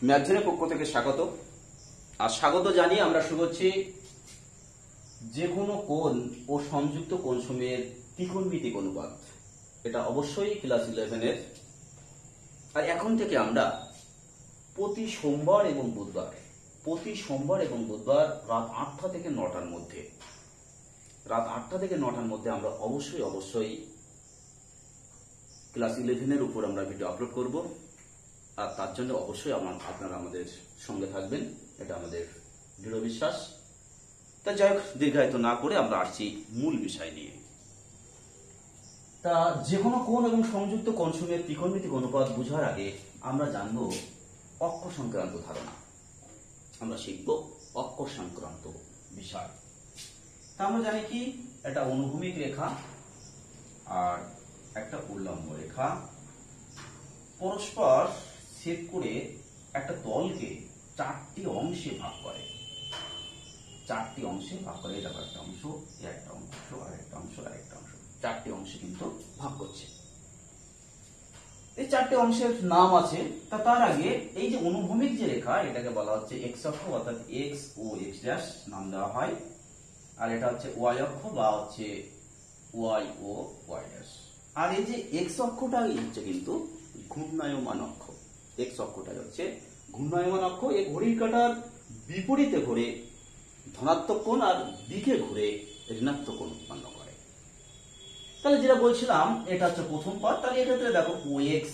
ম্যাথজনের পক্ষ থেকে স্বাগত। আর স্বাগত জানিয়ে আমরা শুরু করছি যে কোনো কোণ ও সংযুক্ত কোণসমূহের ত্রিকোণমিতিক অনুপাত। এটা অবশ্যই ক্লাস 11-এর। আর এখন থেকে আমরা প্রতি সোমবার এবং বুধবার রাত 8টা থেকে 9টার মধ্যে আমরা অবশ্যই ক্লাস 11-এর উপর আমরা ভিডিও আপলোড করব। আর তার জন্য অবশ্যই আপনারা আমাদের সঙ্গে থাকবেন, এটা আমাদের দৃঢ় বিশ্বাস। তা যাই হোক, দীর্ঘায়িত না করে আমরা আসছি মূল বিষয় নিয়ে। তা যে কোনো কোণ এবং সংযুক্ত কোণসমূহের ত্রিকোণমিতিক অনুপাত বোঝার আগে আমরা জানব অক্ষ সংক্রান্ত ধারণা। আমরা শিখব অক্ষ সংক্রান্ত বিষয়। তা আমরা জানি কি, একটা অনুভূমিক রেখা আর একটা উল্লম্ব রেখা পরস্পর ছেদ করে একটা তলকে চারটি অংশে ভাগ করে। এটা একটা অংশ, একটা অংশ, আরেকটা অংশ, আরেকটা অংশ, চারটি অংশে কিন্তু ভাগ করছে। এই চারটি অংশের নাম আছে। তার আগে এই যে অনুভূমিক যে রেখা, এটাকে বলা হচ্ছে এক্স অক্ষ, অর্থাৎ এক্স ও এক্স ড্যাশ নাম দেওয়া হয়। আর এটা হচ্ছে ওয়াই অক্ষ বা হচ্ছে ওয়াই ও ওয়াই ড্যাশ। আর এই যে এক্স অক্ষটা হচ্ছে কিন্তু ঘূর্ণায়মান অক্ষ। এক্স অক্ষটাই হচ্ছে ঘূর্ণায়মান অক্ষ। এই ঘড়ির কাঁটার বিপরীতে ঘুরে ধনাত্মক কোণ আর দিকে ঘুরে ঋণাত্মক কোণ উৎপন্ন করে। তাহলে যেটা বলছিলাম, এটা হচ্ছে প্রথম পার্ট। তাহলে এক্ষেত্রে দেখো ও এক্স,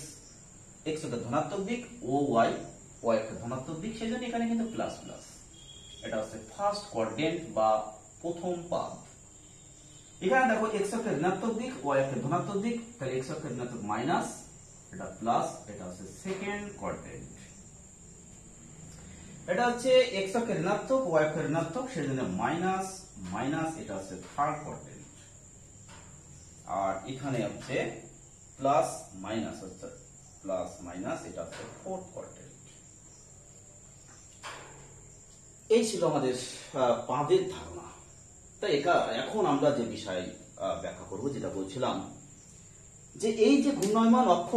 এক্স একটা ধনাত্মক দিক, ও ওয়াই, ওয়াই একটা ধনাত্মক দিক, সেই জন্য এখানে কিন্তু প্লাস প্লাস। এটা হচ্ছে ফার্স্ট কোয়াড্রেন্ট বা প্রথম পাদ। এখানে দেখো এক্স একটা ঋণাত্মক দিক, ওয়াই একটা ধনাত্মক দিক, তাহলে এক্স একটা ঋণাত্মক মাইনাস, এটা প্লাস, এটা হচ্ছে সেকেন্ড কোয়াড্রেন্ট। এটা হচ্ছে এক্স অক্ষের ঋণাত্মক, ওয়াই অক্ষের ঋণাত্মক, সেজন্য মাইনাস মাইনাস, এটা হচ্ছে থার্ড কোয়াড্রেন্ট। আর এখানে হচ্ছে প্লাস মাইনাস, হচ্ছে প্লাস মাইনাস, এটা হচ্ছে ফোর্থ কোয়াড্রেন্ট। এই ছিল আমাদের পাদের ধারণা। তাই এখন আমরা যে বিষয় ব্যাখ্যা করব, যেটা বলছিলাম যে এই যে ঘূর্ণায়মান অক্ষ,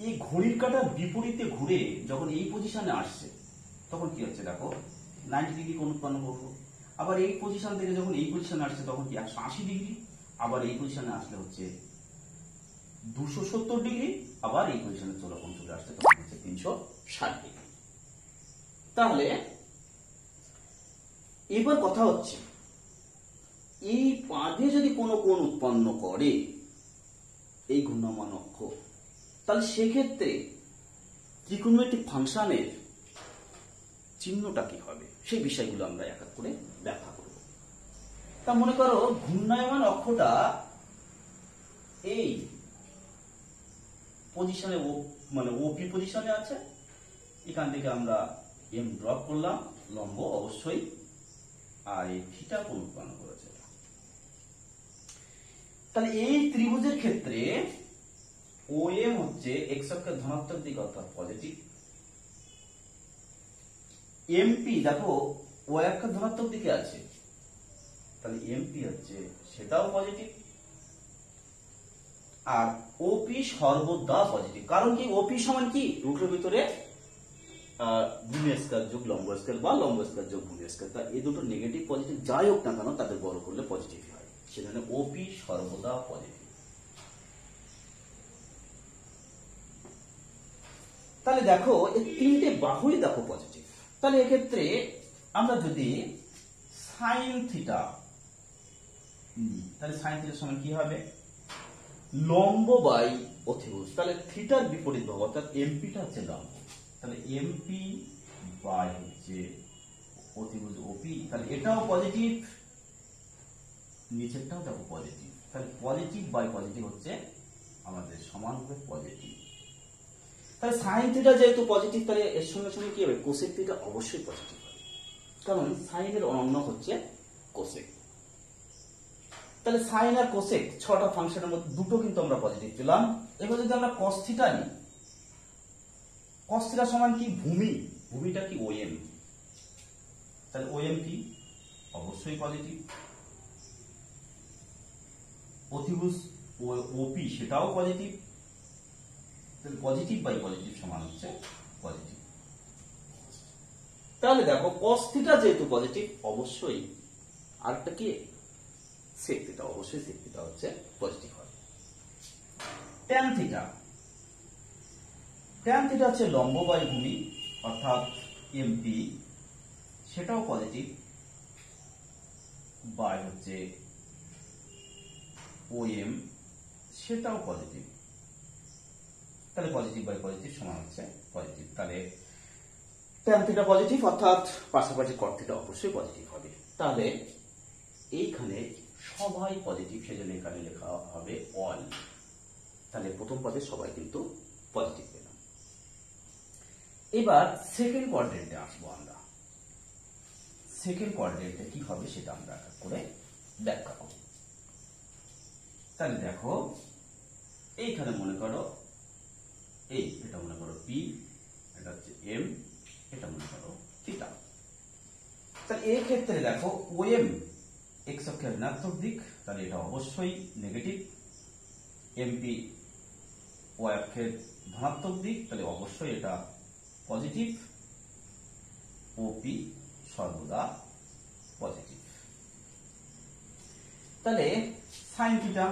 এই ঘড়ির কাঁটার বিপরীতে ঘুরে যখন এই পজিশনে আসছে তখন কি হচ্ছে দেখো 90 ডিগ্রি কোণ উৎপন্ন করবো। আবার এই পজিশন থেকে যখন এই পজিশনে আসছে তখন কি 180 ডিগ্রি। আবার এই পজিশনে আসলে হচ্ছে 270 ডিগ্রি। আবার এই পজিশনে কোণ চলে আসছে তখন হচ্ছে 360 ডিগ্রি। তাহলে এবার কথা হচ্ছে, এই পাদে যদি কোনো কোণ উৎপন্ন করে এই ঘূর্ণায়মান অক্ষ, তাহলে সেক্ষেত্রে ত্রিকোণমিতিক ফাংশনের চিহ্নটা কি হবে, সেই বিষয়গুলো আমরা এক এক করে ব্যাখ্যা করব। তা মনে করো ঘূর্ণায়মান অক্ষটা এই পজিশনে, মানে ওপি পজিশনে আছে। এখান থেকে আমরা এম ড্রপ করলাম, লম্ব অবশ্যই, আর এই থিটা কোণ উৎপন্ন করেছে। তাহলে এই ত্রিভুজের ক্ষেত্রে ও এম হচ্ছে এক্স অক্ষের ধনাত্মক দিক, অর্থাৎ পজিটিভ। এমপি দেখো ওয়াই অক্ষের ধনাত্মক দিকে আছে, তাহলে এমপি হচ্ছে সেটাও পজিটিভ। আর ওপি সর্বদা পজিটিভ। কারণ কি, ওপি সমান কি, রুটের ভিতরে ভূমি স্কয়ার যোগ লম্ব স্কয়ার বা লম্ব স্কয়ার যোগ ভূমি স্কয়ার। তা এই দুটো নেগেটিভ পজিটিভ যাই হোক না কেন, তাদের বড় করলে পজিটিভ হয়, সেজন্য ওপি সর্বদা পজিটিভ। তাহলে দেখো এই তিনটে বাহুই দেখো পজিটিভ। তাহলে এক্ষেত্রে আমরা যদি সাইন থিটা নিই, তাহলে সাইন থিটার সমান কি হবে, লম্ব বাই অতিভুজ। তাহলে থিটার বিপরীত বাহু, অর্থাৎ এমপিটা হচ্ছে লম্ব, তাহলে এমপি বাই হচ্ছে অতিভুজ ওপি। তাহলে এটাও পজিটিভ, নিচেরটাও দেখো পজিটিভ। তাহলে পজিটিভ বাই পজিটিভ হচ্ছে আমাদের সমান হবে পজিটিভ। তাহলে সাইন থিটা যেহেতু পজিটিভ, তাহলে এর সঙ্গে সঙ্গে কি হবে, কোসেক থিটা অবশ্যই পজিটিভ হবে, কারণ সাইনের অনন্য হচ্ছে কোসেক। তাহলে সাইন আর কোসেক, 6টা ফাংশনের মধ্যে দুটো কিন্তু আমরা পজিটিভ পেলাম। এবার যদি আমরা কস থিটা নিই, কস থিটা সমান কি, ভূমিটা কি ওএম, তাহলে ওএম কি অবশ্যই পজিটিভ। অতিভুজ ওপি সেটাও পজিটিভ, তাহলে পজিটিভ বাই পজিটিভ সমান হচ্ছে পজিটিভ। তাহলে দেখো cos থিটা যেহেতু পজিটিভ, অবশ্যই আরেকটা কি sec থিটা, অবশ্যই sec থিটা হচ্ছে পজিটিভ হবে। tan থিটা, tan থিটা হচ্ছে লম্ব বাই ভূমি অর্থাৎ এমপি, সেটাও পজিটিভ, বাই হচ্ছে ওএম, সেটাও পজিটিভ। তাহলে পজিটিভ বাই পজিটিভ সমান হচ্ছে পজিটিভ। তাহলে tan থিটা পজিটিভ অর্থাৎ পাশাপাশি cot থিটা অবশ্যই পজিটিভ হবে। তাহলে এইখানে সবাই পজিটিভ, সেজন্য এখানে লেখা হবে অল। তাহলে প্রথম পদে সবাই কিন্তু পজিটিভ পেলাম। এবার সেকেন্ড কোয়াড্রেন্টে আসবো আমরা। সেকেন্ড কোয়াড্রেন্টে কি হবে সেটা আমরা করে ব্যাখ্যা করব। তাহলে দেখো এইখানে মনে করো এটা মনে করো পি, এটা হচ্ছে এম, এটা মনে করো থিটা। তাহলে এই ক্ষেত্রে দেখো ওএম এক্স অক্ষের ঋণাত্মক দিক, তাহলে এটা অবশ্যই নেগেটিভ। এমপি ওয়াই অক্ষের ধনাত্মক দিক, তাহলে অবশ্যই এটা পজিটিভ। ওপি সর্বদা পজিটিভ। তাহলে সাইন থিটা,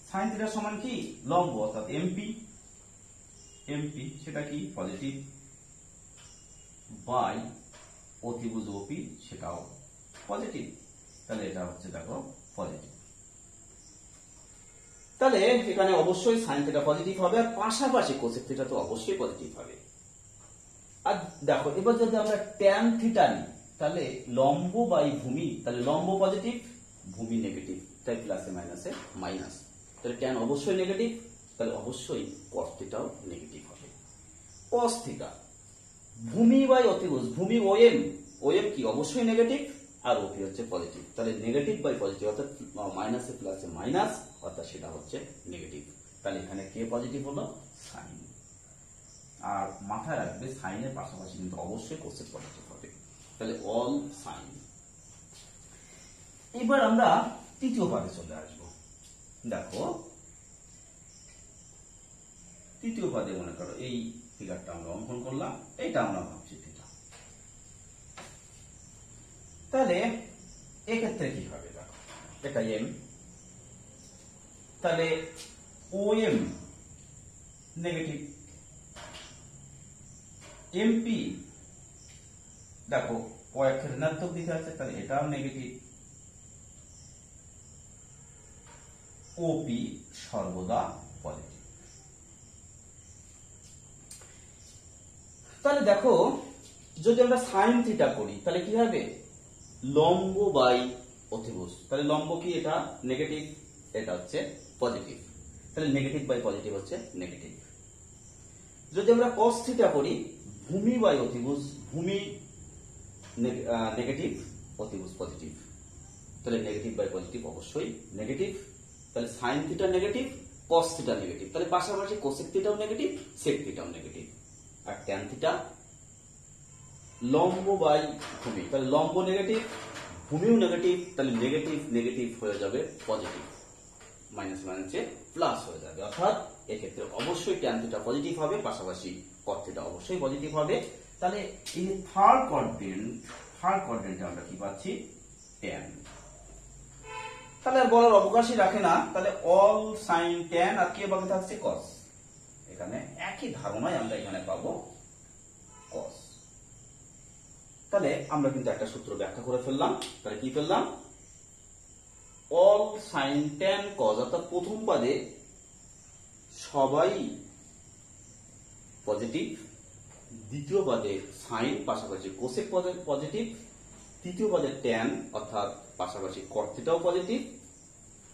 সাইন থিটা সমান কি লম্ব অর্থাৎ এমপি, এমপি সেটা কি পজিটিভ, বাই অতিভুজ ওপি সেটাও পজিটিভ। তাহলে এটা হচ্ছে দেখো পজিটিভ। তাহলে এখানে অবশ্যই সাইন থিটা পজিটিভ হবে, আর পাশাপাশি কোসেক থিটা তো অবশ্যই পজিটিভ হবে। আর দেখো এবার যদি আমরা ট্যান থিটা নিই, তাহলে লম্ব বাই ভূমি, তাহলে লম্ব পজিটিভ, ভূমি নেগেটিভ, তাই প্লাসে মাইনাসে মাইনাস। তাহলে ট্যান অবশ্যই নেগেটিভ, তাহলে অবশ্যই cos থিটাও নেগেটিভ হবে। cos থিটা ভূমি বাই অতিভুজ, ভূমি ওএম, ওএম কি অবশ্যই নেগেটিভ, আর ওপি হচ্ছে পজিটিভ। তাহলে নেগেটিভ বাই পজিটিভ অর্থাৎ মাইনাসে প্লাসে মাইনাস, অর্থাৎ সেটা হচ্ছে নেগেটিভ। তাহলে এখানে কে পজিটিভ হলো? সাইন। আর মাথায় রাখবে সাইনের পাশাপাশি কিন্তু অবশ্যই কোসেক পজিটিভ হবে। তাহলে অল সাইন। এবার আমরা তৃতীয় পদে চলে আসব। দেখো তৃতীয় পদে মনে করো এই ফিগারটা আমরা অঙ্কন করলাম, এটা আমরা ভাবছি থিটা। তাহলে এক্ষেত্রে কি হবে? দেখো এটা এম, তাহলে ও এম নেগেটিভ, এমপি দেখো কয়েকটা ঋণাত্মক দিকে আছে, তাহলে এটাও নেগেটিভ। ওপি সর্বদা পজিটিভ। তাহলে দেখো যদি আমরা সাইন থিটা করি তাহলে কি হবে? লম্ব বাই অতিভুজ, তাহলে লম্ব কি এটা নেগেটিভ, এটা হচ্ছে পজিটিভ, তাহলে নেগেটিভ বাই পজিটিভ হচ্ছে নেগেটিভ। যদি আমরা cos থিটা করি, ভূমি বাই অতিভুজ, ভূমি নেগেটিভ, অতিভুজ পজিটিভ, তাহলে নেগেটিভ বাই পজিটিভ অবশ্যই নেগেটিভ। তাহলে sine theta negative, cos theta negative, তাহলে পাশাপাশি কোসেক থিটাও নেগেটিভ, সেক থিটাও নেগেটিভ। আর ট্যান থিটা লম্ব বাই ভূমি, তাহলে লম্ব নেগেটিভ, ভূমিও নেগেটিভ, তাহলে নেগেটিভ নেগেটিভ হয়ে যাবে পজিটিভ, মাইনাস মাইনাসে প্লাস হয়ে যাবে। অর্থাৎ এক্ষেত্রে অবশ্যই ট্যান থিটা পজিটিভ হবে, পাশাপাশি cot থিটা অবশ্যই পজিটিভ হবে। তাহলে এই থার্ড কোয়াড্রেন্টে আমরা কি পাচ্ছি? ট্যান। তাহলে আর বলার অবকাশই রাখে না, তাহলে অল সাইন ট্যান, আর কে বাকি থাকছে? cos। এখানে একই ধারণায় আমরা এখানে পাবো cos। তাহলে আমরা কিন্তু একটা সূত্র ব্যাখ্যা করে ফেললাম। তাহলে কি ফেললাম? অল সাইন ট্যান cos, অর্থাৎ প্রথম পদে সবাই পজিটিভ, দ্বিতীয় পদে সাইন পাশাপাশি কোসেক পজিটিভ, তৃতীয় পদে ট্যান অর্থাৎ পাশাপাশি cot থিটাও পজিটিভ,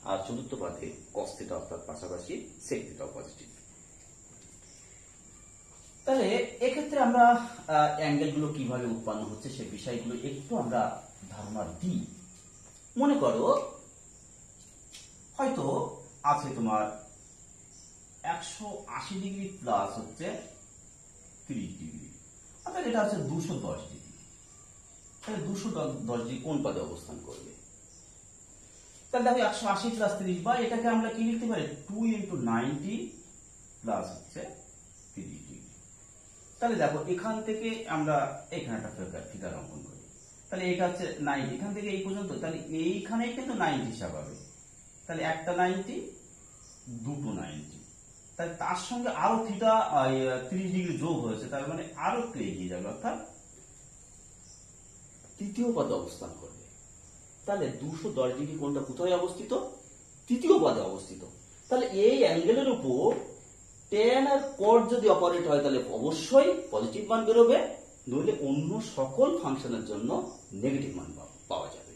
আর চতুর্থ পদে cos থিটা অর্থাৎ পাশাপাশি sec থিটাও পজিটিভ। তাহলে এক্ষেত্রে আমরা অ্যাঙ্গেলগুলো কিভাবে উৎপন্ন হচ্ছে সে বিষয়গুলো একটু আমরা ধারণা দিই। মনে করো হয়তো আছে তোমার 180 ডিগ্রি প্লাস হচ্ছে 30 ডিগ্রি, অর্থাৎ এটা হচ্ছে 210 ডিগ্রি। তাহলে 210 ডিগ্রি কোন পদে অবস্থান করবে? তাহলে দেখো 180 প্লাস 30, বা এটাকে আমরা কি লিখতে পারি? 2 × 90 প্লাস হচ্ছে 30 ডিগ্রি। তাহলে দেখো এখান থেকে আমরা এখানে একটা ফিগার অঙ্কন করি। তাহলে এটা হচ্ছে 90, এখান থেকে এই পর্যন্ত, তাহলে এইখানে কিন্তু 90 হিসাব হবে। তাহলে একটা 90, দুটো 90, তাহলে তার সঙ্গে আরো থিটা 30 ডিগ্রি যোগ হয়েছে, তার মানে আরো একটু এগিয়ে যাবে, অর্থাৎ তৃতীয় পদে অবস্থান করবে। তাহলে 210 ডিগ্রি কোণটা কোথায় অবস্থিত? তৃতীয় পদে অবস্থিত। তাহলে এই অ্যাঙ্গেলের উপর tan আর cot যদি অপারেট হয় তাহলে অবশ্যই পজিটিভ মান বেরোবে, নইলে অন্য সকল ফাংশনের জন্য নেগেটিভ মান পাওয়া যাবে।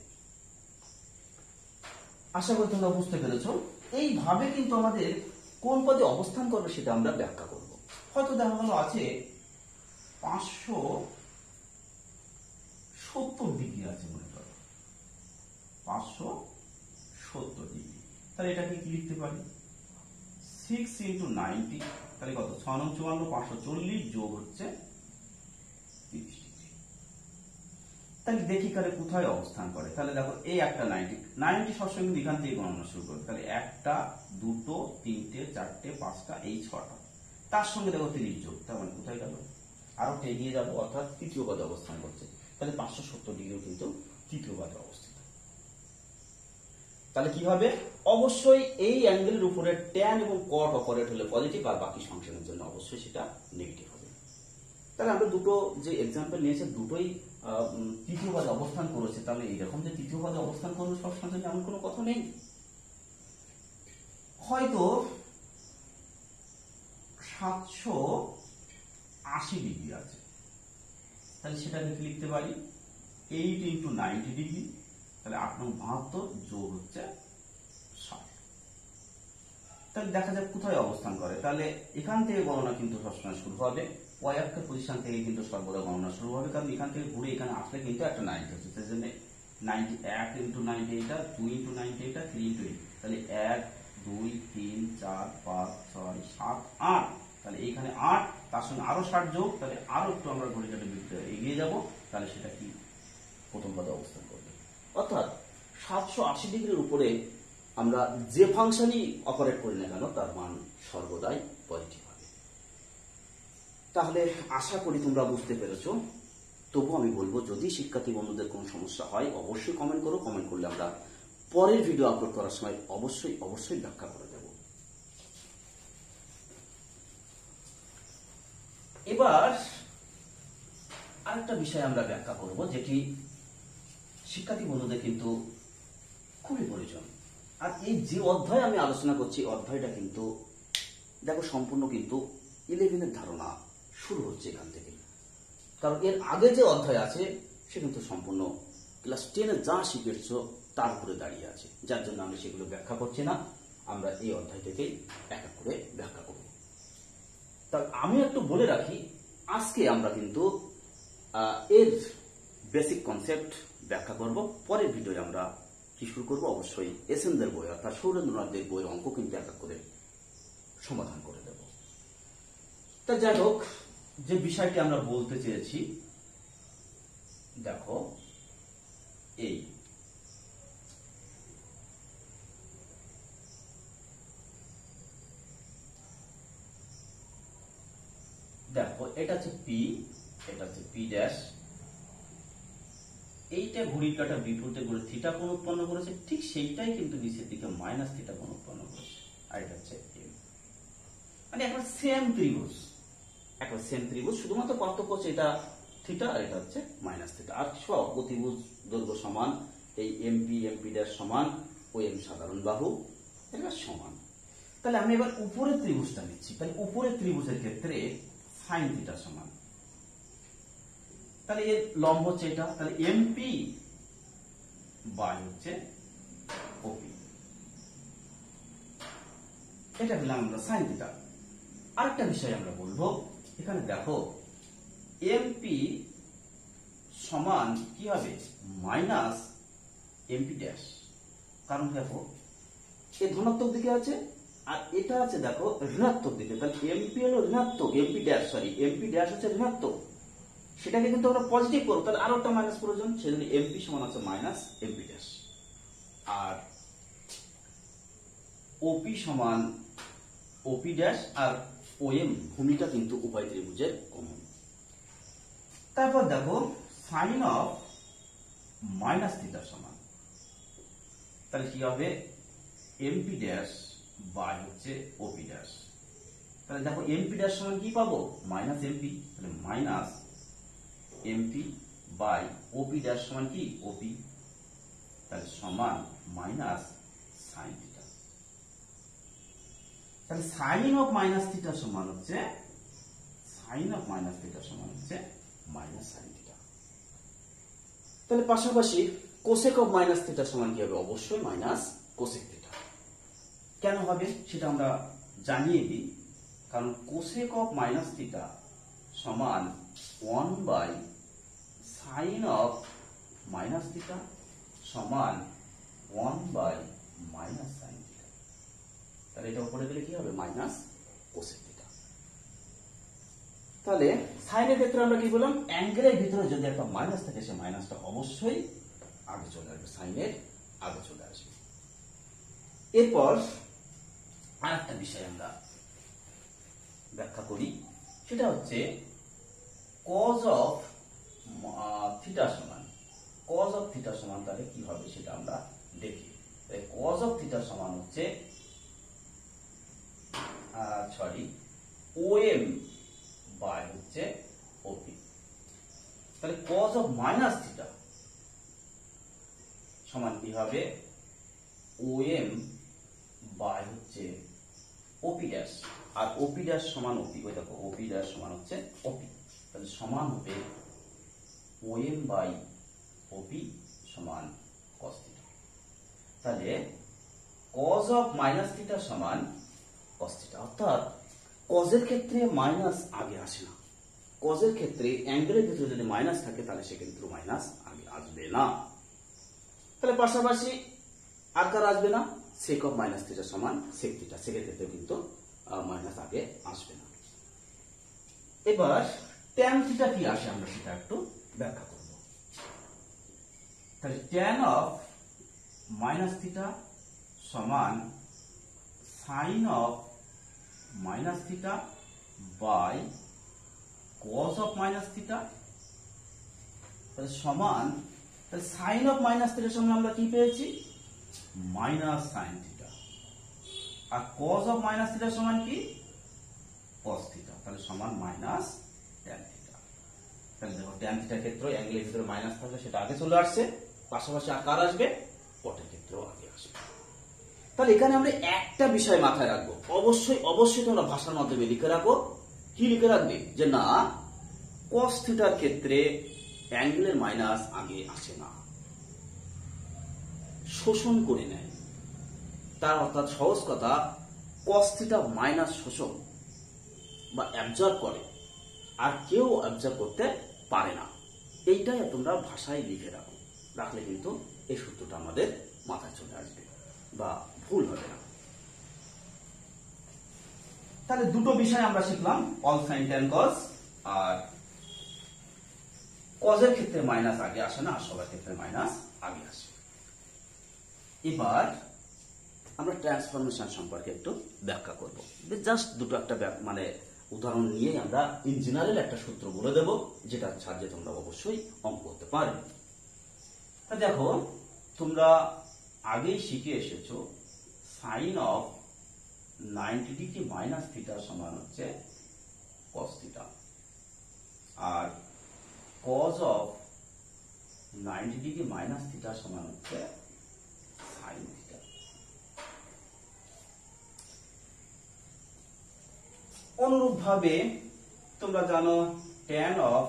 আশা করি তোমরা বুঝতে পেরেছো। এইভাবে কিন্তু আমাদের কোন পদে অবস্থান করবে সেটা আমরা ব্যাখ্যা করব। হয়তো দেখা গেল আছে 570 ডিগ্রি আছে, মনে করো 570 ডিগ্রি। তাহলে এটাকে কি লিখতে পারি? 6 × 90, তাহলে কত? 6 × 54, 540 যোগ হচ্ছে 30 ডিগ্রি। তাহলে দেখি কারে কোথায় অবস্থান করে। তাহলে দেখো এই একটা 90 সবসময় কিন্তু এখান থেকে গণনা শুরু করবে। তাহলে একটা, দুটো, তিনটে, চারটে, পাঁচটা, এই 6টা, তার সঙ্গে দেখো 30 যোগ, তার মানে কোথায় গেল? আরো এগিয়ে যাবো, অর্থাৎ তৃতীয় পদে অবস্থান করছে। তাহলে 570 ডিগ্রি কিন্তু তৃতীয় পদে অবস্থিত। তাহলে কি হবে? অবশ্যই এই অ্যাঙ্গেলের উপরে tan এবং cot অপারেট হলে পজিটিভ, আর বাকি ফাংশনের জন্য অবশ্যই সেটা নেগেটিভ হবে। তাহলে আমরা দুটো যে এক্সাম্পল নিয়েছে দুটোই তৃতীয় পদে অবস্থান করেছে। তাহলে এইরকম যে তৃতীয় পদে অবস্থান করবে সব সময় এমন কোনো কথা নেই। হয়তো 780 ডিগ্রি আছে, তাহলে সেটাকে কি লিখতে পারি? 8 × 90 ডিগ্রি, তাহলে 8 × 72 যোগ হচ্ছে 60। তাহলে দেখা যাক কোথায় অবস্থান করে। তাহলে এখান থেকে গণনা কিন্তু সবসময় শুরু হবে, ওয়াই অক্ষের পজিশন থেকে কিন্তু সর্বদা গণনা শুরু হবে, কারণ এখান থেকে ঘুরে এখানে আসলে কিন্তু একটা 90 হচ্ছে। সেই জন্য 90, 1 × 90 এটা, 2 × 90 এটা, 3 × 8, তাহলে 1, 2, 3, 4, 5, 6, 7, 8, তাহলে এইখানে 8, তার সঙ্গে আরো 60 যোগ, তাহলে আরো একটু আমরা ঘড়ি কাটে এগিয়ে যাব, তাহলে সেটা কি প্রথম পদে অবস্থান করবে। অর্থাৎ 780 ডিগ্রির উপরে আমরা যে ফাংশনই অপারেট করি না কেন তার মান সর্বদাই পজিটিভ হবে। তাহলে আশা করি তোমরা বুঝতে পেরেছো। তবু আমি বলবো, যদি শিক্ষার্থী বন্ধুদের কোনো সমস্যা হয় অবশ্যই কমেন্ট করো। কমেন্ট করলে আমরা পরের ভিডিও আপলোড করার সময় অবশ্যই ব্যাখ্যা করে দেব। এবার আরেকটা বিষয় আমরা ব্যাখ্যা করব, যেটি শিক্ষার্থী বন্ধুদের কিন্তু খুবই প্রয়োজন। আর এই যে অধ্যায় আমি আলোচনা করছি, অধ্যায়টা কিন্তু দেখো সম্পূর্ণ কিন্তু 11-এর ধারণা শুরু হচ্ছে এখান থেকে। কারণ এর আগে যে অধ্যায় আছে সে কিন্তু সম্পূর্ণ ক্লাস 10-এ যা শিখেছ তার উপরে দাঁড়িয়ে আছে, যার জন্য আমি সেগুলো ব্যাখ্যা করছি না। আমরা এই অধ্যায় থেকেই এক এক করে ব্যাখ্যা করব। তা আমি একটু বলে রাখি, আজকে আমরা কিন্তু এর বেসিক কনসেপ্ট ব্যাখ্যা করব। পরের ভিডিওতে আমরা কি শুরু করবো, অবশ্যই এসএনদের বই অর্থাৎ সৌরেন্দ্রনাথদের বইয়ের অঙ্ক কিন্তু এক এক করে সমাধান করে দেব। তা যাই হোক, যে বিষয়টি আমরা বলতে চেয়েছি, দেখো এই দেখো এটা হচ্ছে পি, এটা হচ্ছে পি ড্যাশ, এইটা ঘড়ির কাঁটা বিপরীতে ঘুরে থিটা কোণ উৎপন্ন করেছে, ঠিক সেইটাই কিন্তু নিচের দিকে মাইনাস থিটা কোণ উৎপন্ন করেছে। আর এটা হচ্ছে এম, মানে একটা সেম ত্রিভুজ, শুধুমাত্র পার্থক্য হচ্ছে এটা থিটা আর এটা হচ্ছে মাইনাস থিটা। আর সব অতিভুজ দৈর্ঘ্য সমান, এই এমপি ড্যাশ সমান, ও এম সাধারণ বাহু এটা সমান। তাহলে আমি এবার উপরের ত্রিভুজটা নিচ্ছি। তাহলে উপরের ত্রিভুজের ক্ষেত্রে সাইন থিটা সমান, তাহলে এর লম্ব হচ্ছে এটা, তাহলে এমপি বাই হচ্ছে ওপি, এটা দিলাম আমরা সাইন থিটা। আরেকটা বিষয় আমরা বলবো, এখানে দেখো এমপি সমান কি হবে? মাইনাস এমপি ড্যাশ, কারণ দেখো এ ধনাত্মক দিকে আছে আর এটা আছে দেখো ঋণাত্মক দিকে। তাহলে এমপি হলো ঋণাত্মক, এমপি ড্যাশ হচ্ছে ঋণাত্মক, সেটাকে কিন্তু আমরা পজিটিভ করবো, তাহলে আরো একটা মাইনাস প্রয়োজন, সেজন্য এমপি সমান আছে মাইনাস এমপি ড্যাশ। আর ওপি সমান ওপি ড্যাশ, আর ওএম ভূমিটা কিন্তু উভয় ত্রিভুজের কমন, তারপর দেখো সাইন অফ মাইনাস থিটা সমান, তাহলে কি হবে এমপি ড্যাশ বাই হচ্ছে ওপি ড্যাশ। তাহলে দেখো এমপি ড্যাশ সমান কি পাবো মাইনাস এমপি, তাহলে minus MP by OP dash সমান কি ওপি, তাহলে সমান মাইনাস সাইন থিটা। তাহলে সাইন অফ মাইনাস থিটা সমান হচ্ছে মাইনাস সাইন থিটা। তাহলে পাশাপাশি কোসেক অফ মাইনাস থিটা সমান কি হবে অবশ্যই মাইনাস কোসেক থিটা। কেন হবে সেটা আমরা জানিয়ে দিই, কারণ কোসেক অফ মাইনাস থিটা সমান 1 by sine of minus theta সমান 1 বাই মাইনাস সাইন থিটা। তাহলে এটা উপরে গেলে কি হবে মাইনাস কোসেক থিটা। তাহলে সাইনের ক্ষেত্রে আমরা কি বললাম, অ্যাঙ্গেলের ভিতরে যদি একটা মাইনাস থাকে সে মাইনাসটা অবশ্যই আগে চলে আসবে, সাইনের আগে চলে আসবে। এরপর আরেকটা বিষয় আমরা ব্যাখ্যা করি, সেটা হচ্ছে কজ অফ থিটা সমান, কজ অফ থিটা সমান তাহলে কি হবে সেটা আমরা দেখি। কজ অফ থিটা সমান হচ্ছে ওএম বাই হচ্ছে ওপি। তাহলে কজ অফ মাইনাস থিটা সমান কি হবে ওএম বাই হচ্ছে ওপি ড্যাশ, আর ওপি ড্যাশ সমান ওপি, ওই দেখো ওপি ড্যাশ সমান হচ্ছে ওপি, তাহলে সমান হবে ওএম বাই ওপি সমান কস থিটা। তাহলে কজ অফ মাইনাস থিটা সমান কস থিটা, অর্থাৎ কজের ক্ষেত্রে মাইনাস আগে আসে না, কজের ক্ষেত্রে অ্যাঙ্গেলের ভিতরে যদি মাইনাস থাকে তাহলে সেক্ষেত্রে মাইনাস আগে আসবে না। তাহলে পাশাপাশি আর কার আসবে না, সেক অফ মাইনাস থিটা সমান সেক থিটা, সেকের ক্ষেত্রে কিন্তু মাইনাস আগে আসবে না। এবার ট্যান থিটা কি আসে আমরা সেটা একটু ব্যাখ্যা করব। তাহলে ট্যান অফ মাইনাস থিটা সমান sine of minus theta by cos of minus theta, তাহলে সমান, তাহলে সাইন অফ মাইনাস থিটার সমান আমরা কি পেয়েছি মাইনাস সাইন থিটা, আর কস অফ মাইনাস থিটার সমান কি কস থিটা, তাহলে সমান মাইনাস ট্যান থিটা। তাহলে দেখো ট্যান থিটার ক্ষেত্রে অ্যাঙ্গেলের ভিতরে মাইনাস থাকলে সেটা আগে চলে আসছে, পাশাপাশি আকার আসবে কটের ক্ষেত্রেও আগে আসবে। তাহলে এখানে আমরা একটা বিষয় মাথায় রাখবো, অবশ্যই অবশ্যই তোমরা ভাষার মাধ্যমে লিখে রাখো, কি লিখে রাখবে যে না কস থিটার ক্ষেত্রে অ্যাঙ্গেলের মাইনাস আগে আসে না, শোষণ করে নেয়, তার অর্থাৎ সহজ কথা কস থিটা মাইনাস শোষণ বা অ্যাবজর্ব করে, আর কেউ অ্যাবজর্ব করতে পারে না। এইটাই তোমরা ভাষায় লিখে রাখো, রাখলে কিন্তু এই সূত্রটা আমাদের মাথায় চলে আসবে বা ভুল হবে না। তাহলে দুটো বিষয় আমরা শিখলাম, অল সাইন ট্যান কস, আর কজের ক্ষেত্রে মাইনাস আগে আসে না, আর সবার ক্ষেত্রে মাইনাস আগে আসে। এবার আমরা ট্রান্সফরমেশন সম্পর্কে একটু ব্যাখ্যা করব, জাস্ট দুটো একটা মানে উদাহরণ নিয়ে আমরা ইন জেনারেল একটা সূত্র বলে দেব, যেটা সাহায্যে তোমরা অবশ্যই অঙ্ক করতে পারবে। দেখো তোমরা আগেই শিখে এসেছো sine of 90 degree minus theta সমান হচ্ছে কস থিটা, আর cos of 90 degree minus theta সমান হচ্ছে সাইন থিটা। অনুরূপভাবে তোমরা জানো tan of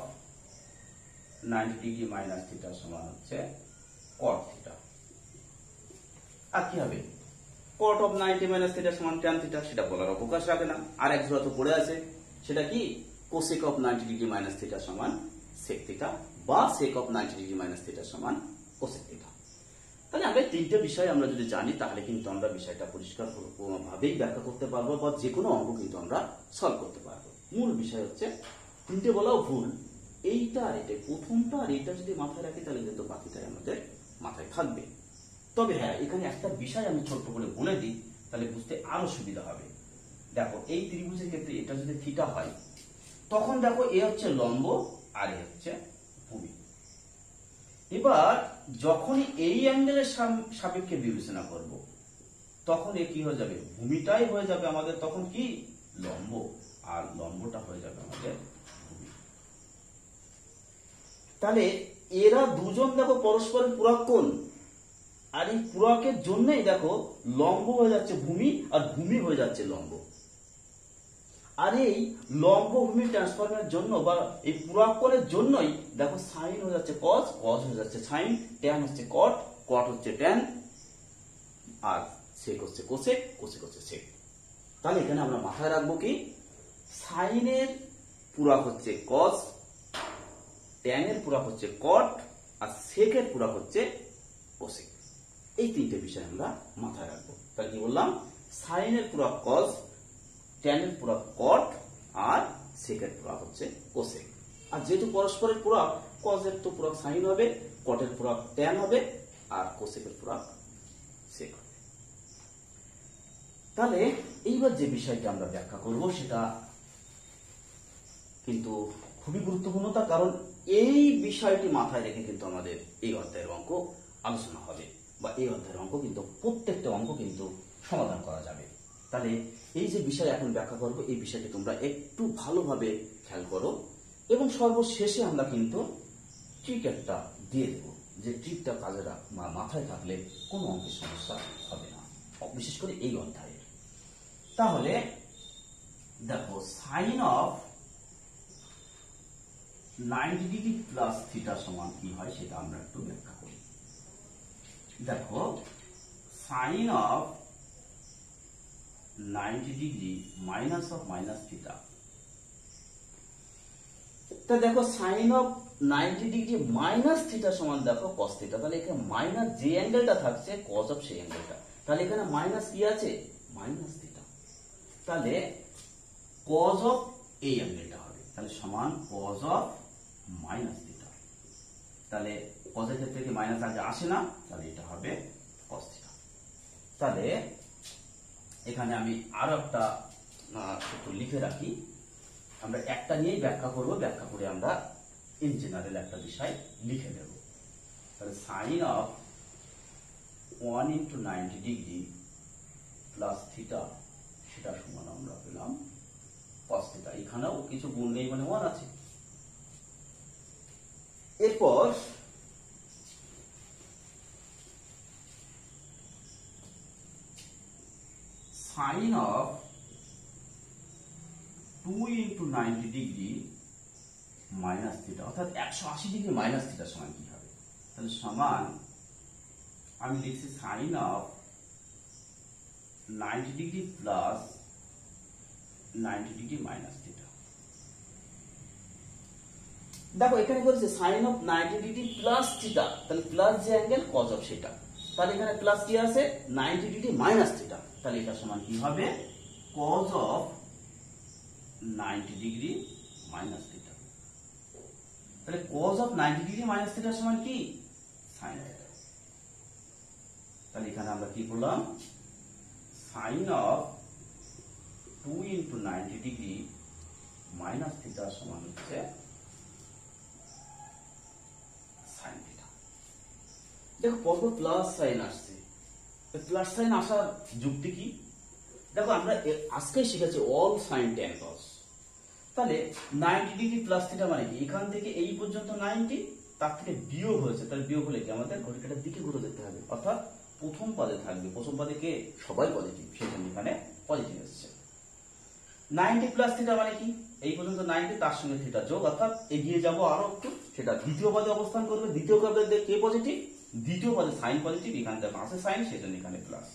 90 degree minus theta সমান হচ্ছে কট থিটা। আর কি হবে কট অফ 90 মাইনাস থিটা সমান ট্যান থিটা, সেটা বলার অবকাশ রাখে না। আর এক জোড়া তো পড়ে আছে, সেটা কি cosec of 90 degree minus theta সমান সেক থিটা, বা sake of 90 degree minus theta সমান কোসেক থিটা। তাহলে আমরা তিনটে বিষয় আমরা যদি জানি তাহলে কিন্তু আমরা বিষয়টা পরিষ্কার ভাবেই ব্যাখ্যা করতে পারবো, বা যে কোনো অঙ্ক কিন্তু আমরা সলভ করতে পারবো। মূল বিষয় হচ্ছে তিনটে বলাও ভুল, এইটা আর এটা, প্রথমটা আর এটা যদি মাথায় রাখি তাহলে কিন্তু বাকিটাই আমাদের মাথায় থাকবে। তবে হ্যাঁ, এখানে একটা বিষয় আমি ছোট্ট করে বলে দিই, তাহলে বুঝতে আরো সুবিধা হবে। দেখো এই ত্রিভুজের ক্ষেত্রে এটা যদি থিটা হয়, তখন দেখো এ হচ্ছে লম্ব আর এ হচ্ছে ভূমি। এবার যখনই এই অ্যাঙ্গেলের সাপেক্ষে বিবেচনা করব তখন এ কি হয়ে যাবে, ভূমিটাই হয়ে যাবে আমাদের তখন কি লম্ব, আর লম্বটা হয়ে যাবে আমাদের ভূমি। তাহলে এরা দুজন দেখো পরস্পরের পূরক কোণ, আর এই পূরকের জন্যই দেখো লম্ব হয়ে যাচ্ছে ভূমি আর ভূমি হয়ে যাচ্ছে লম্ব। আর এই লম্ব ভূমি ট্রান্সফর্মের জন্য বা এই পূরক কোণের জন্যই দেখো সাইন হয়ে যাচ্ছে কজ, কজ হয়ে যাচ্ছে সাইন, ট্যান হচ্ছে কট, কট হচ্ছে ট্যান, আর সেক হচ্ছে কোসেক, কোসেক হচ্ছে সেক। তাহলে এখানে আমরা মাথায় রাখবো কি, সাইনের পূরক হচ্ছে কজ, ট্যানের পূরক হচ্ছে কট, আর সেকের পূরক হচ্ছে কোসেক। এই তিনটে বিষয় আমরা মাথায় রাখবো। তাহলে কি বললাম, সাইনের পূরক কজ, ট্যানের পূরক কট, আর সেকের পূরক হচ্ছে কোসেক। আর যেহেতু পরস্পরের পূরক, কজের তো পূরক সাইন হবে, কটের পূরক ট্যান হবে, আর কোসেকের পূরক সেক হবে। তাহলে এইবার যে বিষয়টা আমরা ব্যাখ্যা করব সেটা কিন্তু খুবই গুরুত্বপূর্ণ, তার কারণ এই বিষয়টি মাথায় রেখে কিন্তু আমাদের এই অধ্যায়ের অঙ্ক আলোচনা হবে, বা এই অধ্যায়ের অঙ্ক কিন্তু প্রত্যেকটা অঙ্ক কিন্তু সমাধান করা যাবে। তাহলে এই যে বিষয় এখন ব্যাখ্যা করব, এই বিষয়টি তোমরা একটু ভালোভাবে খেয়াল করো, এবং সর্বশেষে আমরা কিন্তু ট্রিক একটা দিয়ে দেবো, যে ট্রিকটা কাজে মাথায় থাকলে কোনো অঙ্কের সমস্যা হবে না, বিশেষ করে এই অধ্যায়ে। তাহলে দেখো, sine of 90 degree plus theta সমান কি হয় সেটা আমরা একটু ব্যাখ্যা করি। দেখো, sine of 90 degree minus of minus theta. তা দেখো, sine of 90 degree minus theta সমান দেখো কস থিটা। তাহলে এখানে মাইনাস যে অ্যাঙ্গেলটা থাকছে কজ অফ সেই অ্যাঙ্গেলটা, তাহলে এখানে মাইনাস কি আছে, মাইনাস থিটা। তাহলে কজ অফ এই অ্যাঙ্গেলটা হবে, তাহলে সমান কজ অফ মাইনাস থিটা। তাহলে কজের ক্ষেত্রে কি মাইনাস আগে আসে না, তাহলে এটা হবে কস থিটা। তাহলে এখানে আমি আরো একটা সূত্র লিখে রাখি, আমরা একটা নিয়েই ব্যাখ্যা করব, ব্যাখ্যা করে আমরা ইন জেনারেল একটা বিষয় লিখে দেব। তাহলে sine of 1 × 90 degree plus theta, সেটা সমান আমরা পেলাম কস থিটা। এখানেও কিছু গুণ নেই, মানে 1 আছে। এরপর sine of 2 × 90 degree minus theta, অর্থাৎ 180 ডিগ্রি মাইনাস থিটা সমান কি হবে, তাহলে সমান আমি লিখছি sine of 90 degree plus 90 degree minus theta. দেখো এখানে বলছে sine of 90 degree plus theta, তাহলে প্লাস যে অ্যাঙ্গেল কজ অফ সেটা, তাহলে এখানে প্লাস কি আছে 90 ডিগ্রি মাইনাস থিটা, তাহলে এটা সমান কি হবে cos of 90 degree minus theta. তাহলে cos of 90 degree minus theta সমান কি সাইন থিটা। তাহলে এখানে আমরা কি করলাম, sine of 2 × 90 degree minus theta সমান হচ্ছে সাইন থিটা। দেখো পরপর প্লাস সাইন আসছে, প্লাস সাইন আসার যুক্তি কি, দেখো আমরা আজকে শিখেছি অল সাইন ট্যান কস। তাহলে 90 ডিগ্রি প্লাস থিটা মানে কি, এখান থেকে এই পর্যন্ত 90, তার থেকে বিয়োগ হয়েছে, তাহলে বিয়োগ হলে কি আমাদের ঘড়িটার দিকে ঘুরে যেতে হবে, অর্থাৎ প্রথম পদে থাকবে, প্রথম পদে কে সবাই পজিটিভ, সেজন্য এখানে পজিটিভ এসেছে। 90 প্লাস থিটা মানে কি, এই পর্যন্ত 90 তার সঙ্গে থিটা যোগ, অর্থাৎ এগিয়ে যাব আরো একটু, সেটা দ্বিতীয় পদে অবস্থান করবে, দ্বিতীয় পদে কে পজিটিভ, দ্বিতীয় পদে সাইন পজিটিভ, এখানে দেখো আছে সাইন, সেজন্য এখানে প্লাস।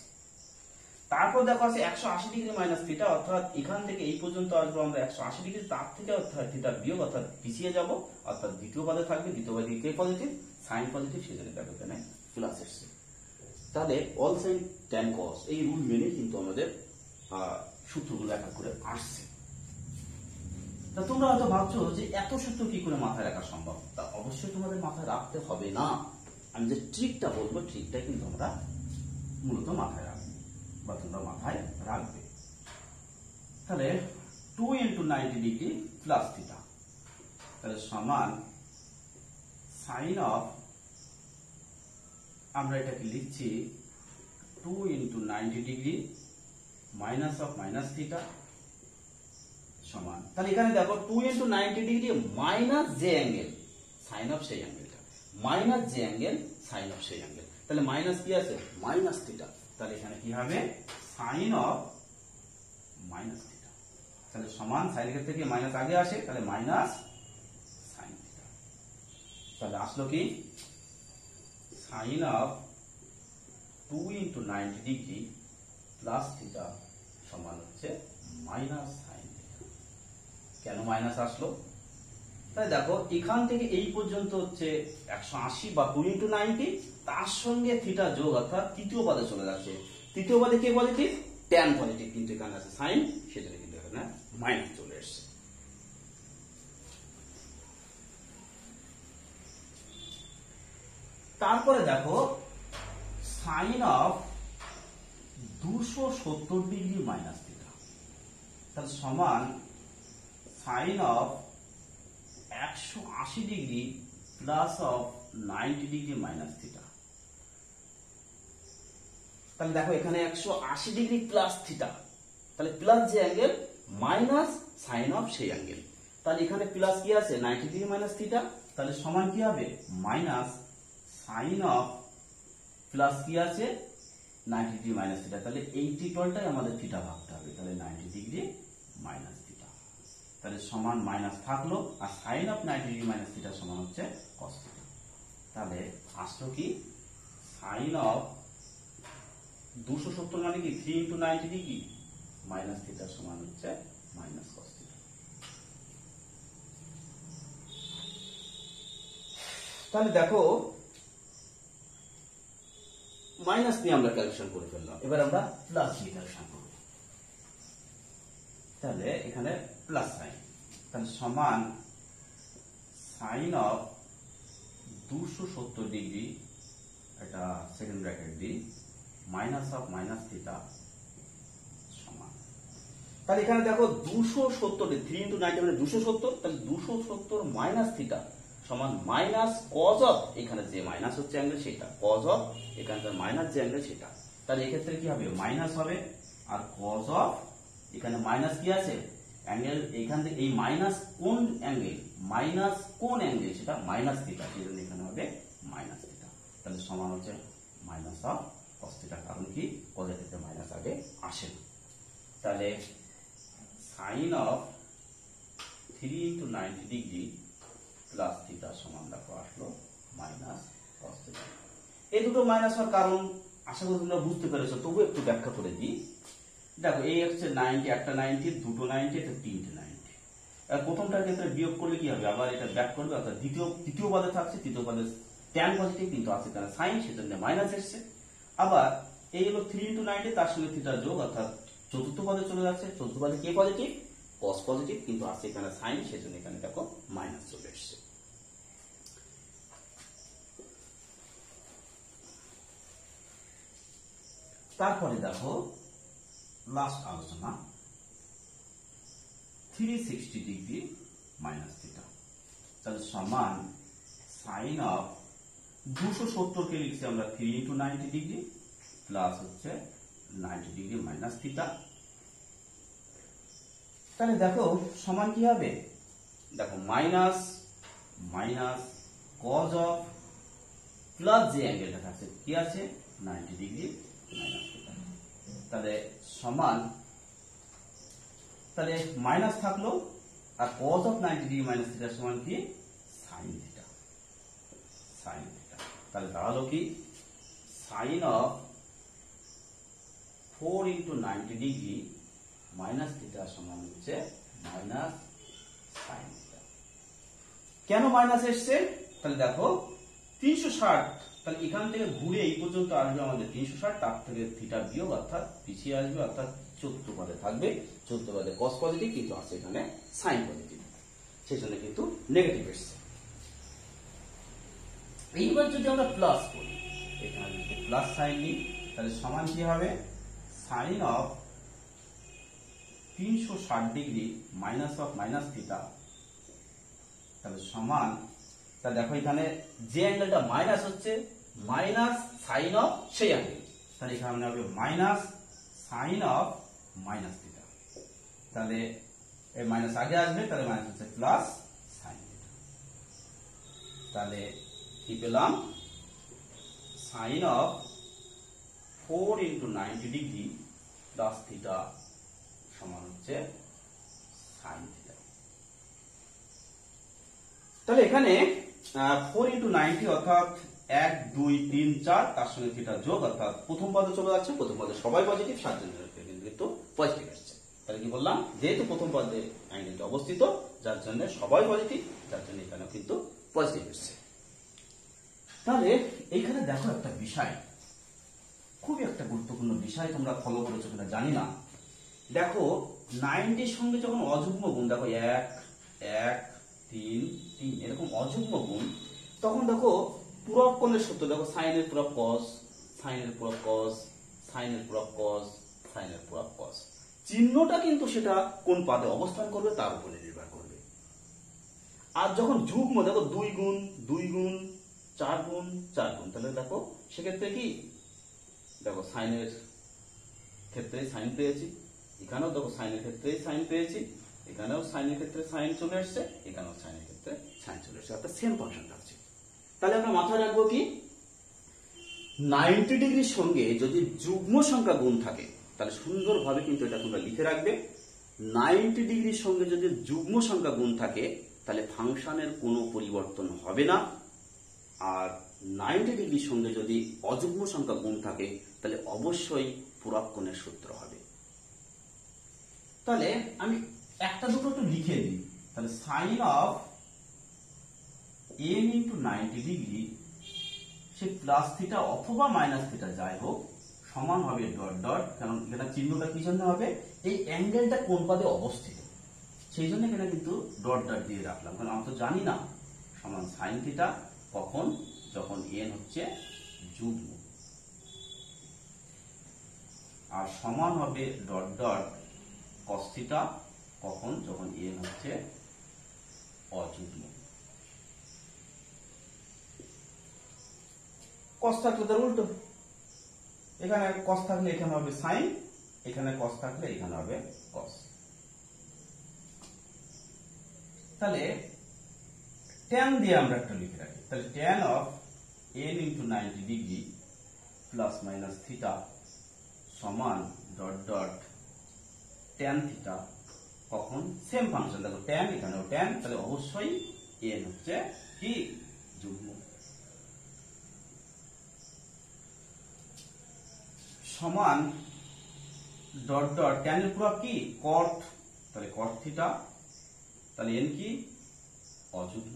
তারপর দেখো আছে 180 ডিগ্রি মাইনাস থিটা, অর্থাৎ এখান থেকে এই পর্যন্ত আসবো আমরা 180 ডিগ্রি, তার থেকে অর্থাৎ থিটা বিয়োগ, অর্থাৎ পিছিয়ে যাব, অর্থাৎ দ্বিতীয় পদে থাকবে, দ্বিতীয় পদে কে পজিটিভ, সাইন পজিটিভ, সেজন্য দেখো এখানে প্লাস এসছে। তাহলে অল সাইন ট্যান কস এই রুল মেনে কিন্তু আমাদের সূত্রগুলো এক এক করে আসছে। তা তোমরা হয়তো ভাবছো যে এত সূত্র কি করে মাথায় রাখা সম্ভব, তা অবশ্যই তোমাদের মাথায় রাখতে হবে না, আমি যে ট্রিকটা বলবো ট্রিকটা কিন্তু আমরা মূলত মাথায় রাখবো, বা তোমরা মাথায় রাখবে। তাহলে 2 × 90 ডিগ্রি প্লাস থিটা, তাহলে সমান সাইন অফ, আমরা এটাকে লিখছি 2 into 90 degree minus of minus theta সমান, তাহলে এখানে দেখো 2 ইন্টু 90 ডিগ্রি মাইনাস যে অ্যাঙ্গেল সাইন অফ সেই অ্যাঙ্গেলটা, মাইনাস যে অ্যাঙ্গেল সাইন অফ সেই অ্যাঙ্গেল, তাহলে মাইনাস কি আছে মাইনাস থিটা, তাহলে এখানে কি হবে সাইন অফ মাইনাস থিটা, তাহলে সমান সাইনের ক্ষেত্রে কি মাইনাস আগে আসে, তাহলে মাইনাস সাইন থিটা, তাহলে আসলো কি sine of 2 into 90 degree plus theta সমান হচ্ছে মাইনাস সাইন থিটা। কেন মাইনাস আসলো, তাই দেখো এখান থেকে এই পর্যন্ত হচ্ছে 180 বা 2 ইন্টু 90, তার সঙ্গে থিটা যোগ অর্থাৎ তৃতীয় পদে চলে যাচ্ছে, তৃতীয় পদে কে পজিটিভ ট্যান পজিটিভ, কিন্তু এখানে আছে সাইন, সেজন্য কিন্তু এখানে মাইনাস চলে এসছে। তারপরে দেখো sine of 270 degree minus theta, তাহলে সমান sine of 180 degree plus of 90 degree minus theta, তাহলে দেখো এখানে 180 ডিগ্রি প্লাস থিটা, তাহলে প্লাস যে অ্যাঙ্গেল মাইনাস সাইন অফ সেই অ্যাঙ্গেল, তাহলে এখানে প্লাস কি আছে 90 ডিগ্রি মাইনাস থিটা, তাহলে সমান কি হবে মাইনাস সাইন অফ প্লাস কি আছে 90 ডিগ্রি মাইনাস থিটা, তাহলে এই টোটালটাই আমাদের থিটা ভাবতে হবে, তাহলে 90 ডিগ্রি মাইনাস থিটা, তাহলে সমান মাইনাস থাকলো, আর sine of 90 degree minus theta সমান হচ্ছে কস থিটা, তাহলে আসলো কি সাইন অফ 270 মানে কি 3 ইন্টু 90 ডিগ্রি মাইনাস থিটা সমান হচ্ছে মাইনাস কস থিটা। তাহলে দেখো মাইনাস নিয়ে আমরা ক্যালকুলেশন করে ফেললাম, এবার আমরা প্লাস নিয়ে ক্যালকুলেশন করব, তাহলে এখানে প্লাস সাইন, তাহলে সমান সাইন অফ 270 ডিগ্রি, এটা সেকেন্ড ব্র্যাকেট দিই, মাইনাস অফ মাইনাস থিটা সমান, তাহলে এখানে দেখো 270 3 ইন্টু 90 মানে 270, তাহলে 270 মাইনাস থিটা সমান মাইনাস কজ অফ, এখানে যে মাইনাস হচ্ছে অ্যাঙ্গেল সেটা, কজ অফ এখানকার মাইনাস যে অ্যাঙ্গেল সেটা, তাহলে এক্ষেত্রে কি হবে মাইনাস হবে, আর কজ অফ এখানে মাইনাস কি আছে অ্যাঙ্গেল, এখান থেকে এই মাইনাস কোন অ্যাঙ্গেল, মাইনাস কোন অ্যাঙ্গেল সেটা মাইনাস থিটা, সেই জন্য এখানে হবে মাইনাস থিটা, তাহলে সমান হচ্ছে মাইনাস অফ কস থিটা, কারণ কি কজের ক্ষেত্রে মাইনাস আগে আসে না, তাহলে sine of 3 into 90 degree plus theta সমান দেখো আসলো মাইনাস কস থিটা। এই দুটো মাইনাস হওয়ার কারণ আশা করি তোমরা বুঝতে পেরেছো, তবু একটু ব্যাখ্যা করে দিই। দেখো এই হচ্ছে 90, একটা 90, দুটো 90, এটা তিনটে 90, আর প্রথমটার ক্ষেত্রে বিয়োগ করলে কি হবে, আবার এটা ব্যাক করবে, অর্থাৎ তৃতীয় পদে থাকছে, তৃতীয় পদে ট্যান পজিটিভ কিন্তু আছে তাহলে সাইন, সেজন্য মাইনাস এসছে, আবার এই হলো 3 ইন্টু 90, তার সঙ্গে থিটা যোগ অর্থাৎ চতুর্থ পদে চলে যাচ্ছে, চতুর্থ পদে কে পজিটিভ কস পজিটিভ কিন্তু আছে এখানে সাইন, সেজন্য এখানে দেখো মাইনাস চলে এসছে। তারপরে দেখো লাস্ট আলোচনা 360 ডিগ্রি মাইনাস থিটা, তাহলে সমান সাইন অফ 270 কে লিখছি আমরা 3 ইন্টু 90 ডিগ্রি প্লাস হচ্ছে 90 ডিগ্রি মাইনাস থিটা, তাহলে দেখো সমান কি হবে, দেখো minus minus cause of plus যে অ্যাঙ্গেলটা থাকছে কি আছে 90 ডিগ্রি মাইনাস থিটা, তাহলে সমান, তাহলে মাইনাস থাকলো, আর cos of 90 degree minus theta সমান কি সাইন থিটা, সাইন থিটা, তাহলে দাঁড়ালো কি sine of 4 into 90 degree minus theta সমান হচ্ছে মাইনাস সাইন থিটা। কেন মাইনাস এসছে, তাহলে দেখো 360, তাহলে এখান থেকে ঘুরে এই পর্যন্ত আসবে আমাদের 360, তার থেকে থিটা বিয়োগ অর্থাৎ পিছিয়ে আসবে, অর্থাৎ চতুর্থ পদে থাকবে, চতুর্থ পদে কস পজিটিভ কিন্তু আছে এখানে সাইন পজিটিভ, সেই জন্য কিন্তু নেগেটিভ এসছে। এইবার যদি আমরা প্লাস করি, এখানে যদি প্লাস সাইন নিই, তাহলে সমান কি হবে sine of 360 degree minus of minus theta তাহলে সমান, তাহলে দেখো এখানে যে অ্যাঙ্গেলটা মাইনাস হচ্ছে মাইনাস সাইন অফ সেই অ্যাঙ্গেল, তাহলে এখানে হবে minus sine of minus theta. তাহলে এই মাইনাস আগে আসবে, তাহলে মাইনাস হচ্ছে প্লাস সাইন থিটা। তাহলে কি পেলাম? Sine of 4 × 90 degree plus theta সমান হচ্ছে সাইন থিটা। তাহলে এখানে 4 × 90 অর্থাৎ 1 2 3 4 তার সঙ্গে থিটা যোগ, অর্থাৎ প্রথম পদে চলে যাচ্ছে, প্রথম পদে সবাই পজিটিভ, 7 জনের কিন্তু পজিটিভ আসছে। তাহলে কি বললাম? যেহেতু প্রথম পদে অ্যাঙ্গেলটা অবস্থিত, যার জন্য সবাই পজিটিভ, যার জন্য এখানেও কিন্তু পজিটিভ আসছে। তাহলে এইখানে দেখো একটা বিষয়, খুবই একটা গুরুত্বপূর্ণ বিষয়, তোমরা ফলো করেছো কিনা জানি না। দেখো 90 সঙ্গে যখন অযুগ্ম গুণ, দেখো 1 1 3 3 এরকম অযুগ্ম গুণ, তখন দেখো পূরক কোণের সূত্র, দেখো সাইনের পূরক কস, সাইনের পূরক কস, সাইনের পূরক কস, সাইনের পূরক কস, চিহ্নটা কিন্তু সেটা কোন পাদে অবস্থান করবে তার উপরে নির্ভর করবে। আর যখন যুগ্ম, দেখো 2 গুণ 2 গুণ 4 গুণ 4 গুণ, তাহলে দেখো সেক্ষেত্রে কি, দেখো সাইনের ক্ষেত্রে সাইন পেয়েছি, এখানেও দেখো সাইনের ক্ষেত্রে সাইন পেয়েছি, এখানেও সাইনের ক্ষেত্রে সাইন চলে আসছে, এখানেও সাইনের ক্ষেত্রে সাইন চলে আসছে, অর্থাৎ সেম ফাংশন থাকছে। তাহলে আমরা মাথায় রাখবো কি, 90 ডিগ্রির সঙ্গে যদি যুগ্ম সংখ্যা গুণ থাকে, তাহলে সুন্দরভাবে কিন্তু এটা তোমরা লিখে রাখবে। 90 ডিগ্রির সঙ্গে যদি যুগ্ম সংখ্যা গুণ থাকে, তাহলে ফাংশনের কোনো পরিবর্তন হবে না। আর 90 ডিগ্রির সঙ্গে যদি অযুগ্ম সংখ্যা গুণ থাকে, তাহলে অবশ্যই পূরক কোণের সূত্র হবে। তাহলে আমি একটা দুটো একটু লিখে দিই। তাহলে সাইন অফ n × 90 ডিগ্রি, সে প্লাস থিটা অথবা মাইনাস থিটা যাই হোক, সমান হবে ডট ডট, কারণ এখানে চিহ্নটা কি জন্য হবে, এই অ্যাঙ্গেলটা কোন পাদে অবস্থিত, সেই জন্য এখানে কিন্তু ডট ডট দিয়ে রাখলাম, কারণ আমরা তো জানি না সমান সাইন থিটা কখন, যখন n হচ্ছে যুগ্ম, আর সমান হবে ডট ডট কস থিটা কখন, যখন n হচ্ছে অযুগ্ম। কস থাকলে তার উল্টো, এখানে কস থাকলে এখানে হবে সাইন, এখানে কস থাকলে এখানে হবে কস। তাহলে ট্যান দিয়ে আমরা একটা লিখে রাখি। তাহলে tan of n × 90 degree plus minus theta সমান ডট ডট ট্যান থিটা কখন, সেম ফাংশন, দেখো ট্যান এখানেও ট্যান, তাহলে অবশ্যই n হচ্ছে কি, যুগ্ম, সমান ডট ডট ট্যানের পূরক কি, কট, তাহলে কট থিটা, তাহলে n কি, অযুগ্ম।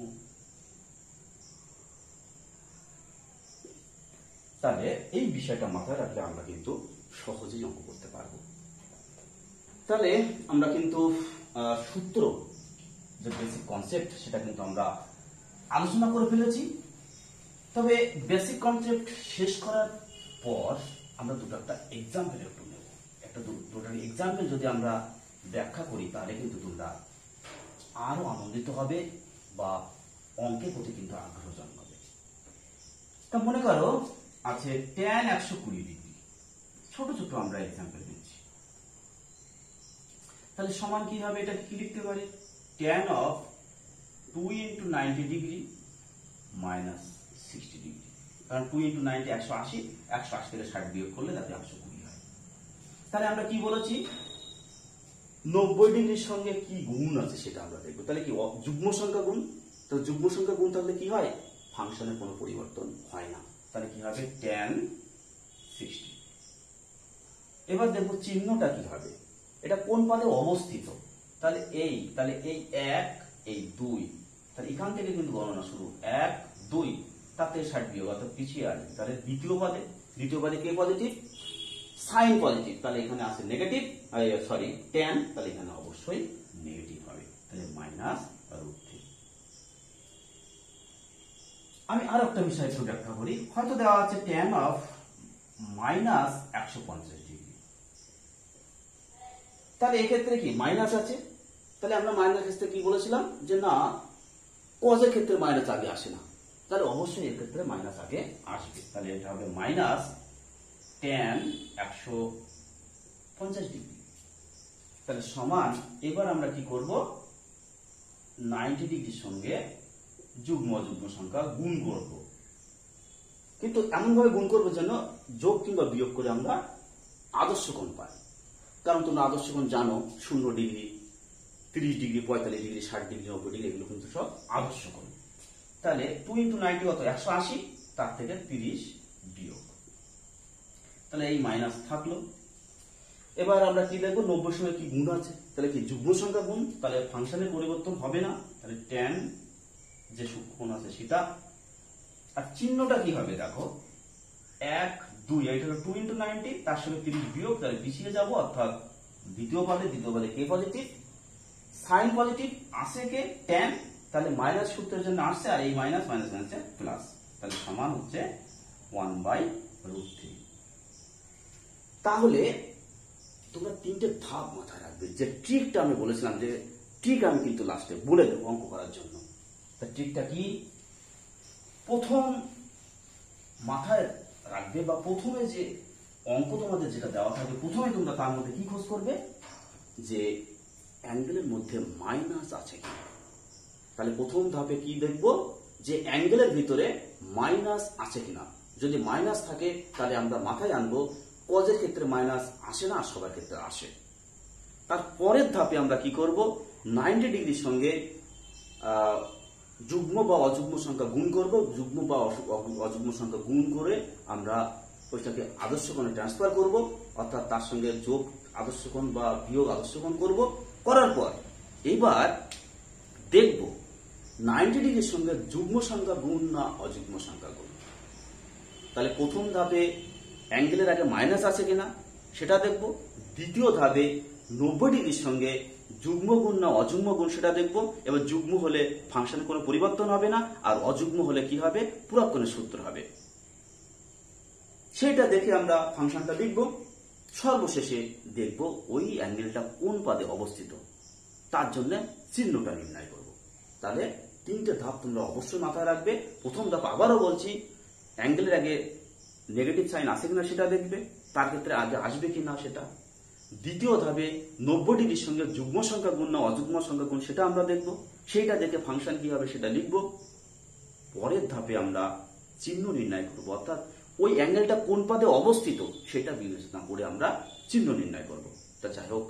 তাহলে এই বিষয়টা মাথায় রাখলে আমরা কিন্তু সহজেই অঙ্ক করতে পারবো। তাহলে আমরা কিন্তু সূত্র, যে বেসিক কনসেপ্ট, সেটা কিন্তু আমরা আলোচনা করে ফেলেছি। তবে বেসিক কনসেপ্ট শেষ করার পর আমরা দুটো একটা এক্সাম্পল একটু নেব। একটা দুটো এক্সাম্পল যদি আমরা ব্যাখ্যা করি, তাহলে কিন্তু তোমরা আরো আনন্দিত হবে বা অঙ্কের প্রতি কিন্তু আগ্রহ জন্মাবে। তা মনে করো আছে ট্যান 120 ডিগ্রি, ছোট ছোট আমরা এক্সাম্পল নিচ্ছি। তাহলে সমান কি হবে, এটা কি লিখতে পারি, tan of 2 × 90 degree minus 60 degree, কারণ 2 × 90 180, 180 থেকে 60 বিয়োগ করলে তাতে 120 হয়। তাহলে আমরা কি বলেছি, 90 ডিগ্রির সঙ্গে কি গুণ আছে সেটা আমরা দেখবো। তাহলে কি, যুগ্ম সংখ্যা গুণ, তো যুগ্ম সংখ্যা গুণ থাকলে কি হয়, ফাংশনের কোনো পরিবর্তন হয় না, তাহলে কি হবে ট্যান 60। এবার দেখবো চিহ্নটা কি হবে, এটা কোন পাদে অবস্থিত, তাহলে এই 1 এই 2, তাহলে এখান থেকে কিন্তু গণনা শুরু, 1 2 তাতে 60 বিয়োগ, অর্থাৎ পিছিয়ে আসবে। তাহলে দ্বিতীয় পাদে কে পজিটিভ, সাইন পজিটিভ, তাহলে এখানে আছে নেগেটিভ, সরি ট্যান, তাহলে এখানে অবশ্যই নেগেটিভ হবে, তাহলে -√3। আমি আর একটা বিষয় একটু ব্যাখ্যা করি। হয়তো দেওয়া আছে ট্যান অফ -150 ডিগ্রি, তাহলে এক্ষেত্রে কি মাইনাস আছে, তাহলে আমরা মাইনাস আসতে কি বলেছিলাম, যে না কজের ক্ষেত্রে মাইনাস আগে আসে না, তাহলে অবশ্যই এর ক্ষেত্রে মাইনাস আগে আসবে। তাহলে এটা হবে মাইনাস tan 150 ডিগ্রি। তাহলে সমান, এবার আমরা কি করব, 90 ডিগ্রির সঙ্গে যুগ্ম অযুগ্ম সংখ্যা গুণ করব, কিন্তু এমন ভাবে গুণ করবো যেন যোগ কিংবা বিয়োগ করে আমরা আদর্শ কোণ পাই। কারণ তোমরা আদর্শ কোণ জানো, 0 degree, 30 degree, 45 degree, 60 degree, 90 degree, এগুলো কিন্তু সব আদর্শ কোণ। তাহলে 2 × 90 কত, 180, তার থেকে 30 বিয়োগ, তাহলে এই মাইনাস থাকলো। এবার আমরা কি দেখবো, 90 সঙ্গে কি গুণ আছে, তাহলে কি যুগ্ম সংখ্যা গুণ, তাহলে ফাংশনের পরিবর্তন হবে না, তাহলে tan যে কোণ আছে সেটা। আর চিহ্নটা কি হবে দেখো, 1 2, এটা হলো 2 × 90, তার সঙ্গে 30 বিয়োগ, তাহলে পিছিয়ে যাব, অর্থাৎ দ্বিতীয় পদে কে পজিটিভ, সাইন পজিটিভ, আসে কে tan, তাহলে মাইনাস সূত্রের জন্য আসছে, আর এই মাইনাস মাইনাস মাইনাসে প্লাস, তাহলে সমান হচ্ছে 1/√3। তাহলে তোমরা তিনটে ধাপ মাথায় রাখবে। যে ট্রিকটা আমি বলেছিলাম, যে ট্রিক আমি কিন্তু লাস্টে বলে দেবো অঙ্ক করার জন্য। তা ট্রিকটা কি, প্রথম মাথায় রাখবে, বা প্রথমে যে অঙ্ক তোমাদের যেটা দেওয়া থাকবে, প্রথমে তোমরা তার মধ্যে কি খোঁজ করবে, যে অ্যাঙ্গেলের মধ্যে মাইনাস আছে কি। তাহলে প্রথম ধাপে কি দেখবো, যে অ্যাঙ্গেলের ভিতরে মাইনাস আছে কিনা। যদি মাইনাস থাকে তাহলে আমরা মাথায় আনবো কজের ক্ষেত্রে মাইনাস আসে না, সবার ক্ষেত্রে আসে। তার পরের ধাপে আমরা কি করব, 90 ডিগ্রির সঙ্গে যুগ্ম বা অযুগ্ম সংখ্যা গুণ করব, যুগ্ম বা অযুগ্ম সংখ্যা গুণ করে আমরা ওইটাকে আদর্শ কোণে ট্রান্সফার করব, অর্থাৎ তার সঙ্গে যোগ আদর্শ কোণ বা বিয়োগ আদর্শ কোণ করব। করার পর এবার দেখব 90 ডিগ্রির সঙ্গে যুগ্ম সংখ্যা গুণ না অযুগ্ম সংখ্যা গুণ। তাহলে প্রথম ধাপে অ্যাঙ্গেলের আগে মাইনাস আছে কিনা সেটা দেখব, দ্বিতীয় ধাপে 90 ডিগ্রির সঙ্গে যুগ্ম গুণ না অযুগ্ম গুণ সেটা দেখব। এবার যুগ্ম হলে ফাংশনের কোনো পরিবর্তন হবে না, আর অযুগ্ম হলে কি হবে, পূরক কোণের সূত্র হবে, সেটা দেখে আমরা ফাংশনটা লিখব। সর্বশেষে দেখব ওই অ্যাঙ্গেলটা কোন পাদে অবস্থিত, তার জন্য চিহ্নটা নির্ণয় করব। তাহলে তিনটে ধাপ তোমরা অবশ্যই মাথায় রাখবে। প্রথম ধাপ আবারও বলছি, অ্যাঙ্গেলের আগে নেগেটিভ সাইন আসে কিনা সেটা দেখবে, তার ক্ষেত্রে আগে আসবে কিনা সেটা। দ্বিতীয় ধাপে 90 ডিগ্রির সঙ্গে যুগ্ম সংখ্যা গুণ না অযুগ্ম সংখ্যা গুণ সেটা আমরা দেখব, সেইটা দেখে ফাংশন কি হবে সেটা লিখব। পরের ধাপে আমরা চিহ্ন নির্ণয় করব, অর্থাৎ ওই অ্যাঙ্গেলটা কোন পাদে অবস্থিত সেটা বিবেচনা করে আমরা চিহ্ন নির্ণয় করব। তা যাই হোক,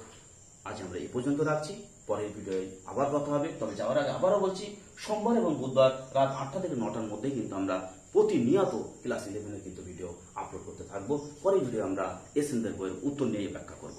আজ আমরা এই পর্যন্ত রাখছি, পরের ভিডিওয়ে আবার কথা হবে। তবে যাওয়ার আগে আবারও বলছি, সোমবার এবং বুধবার রাত 8টা থেকে 9টার মধ্যে কিন্তু আমরা প্রতিনিয়ত ক্লাস 11-এর কিন্তু ভিডিও আপলোড করতে থাকবো। পরের ভিডিও আমরা এসএনদের বইয়ের উত্তর নিয়ে ব্যাখ্যা করব।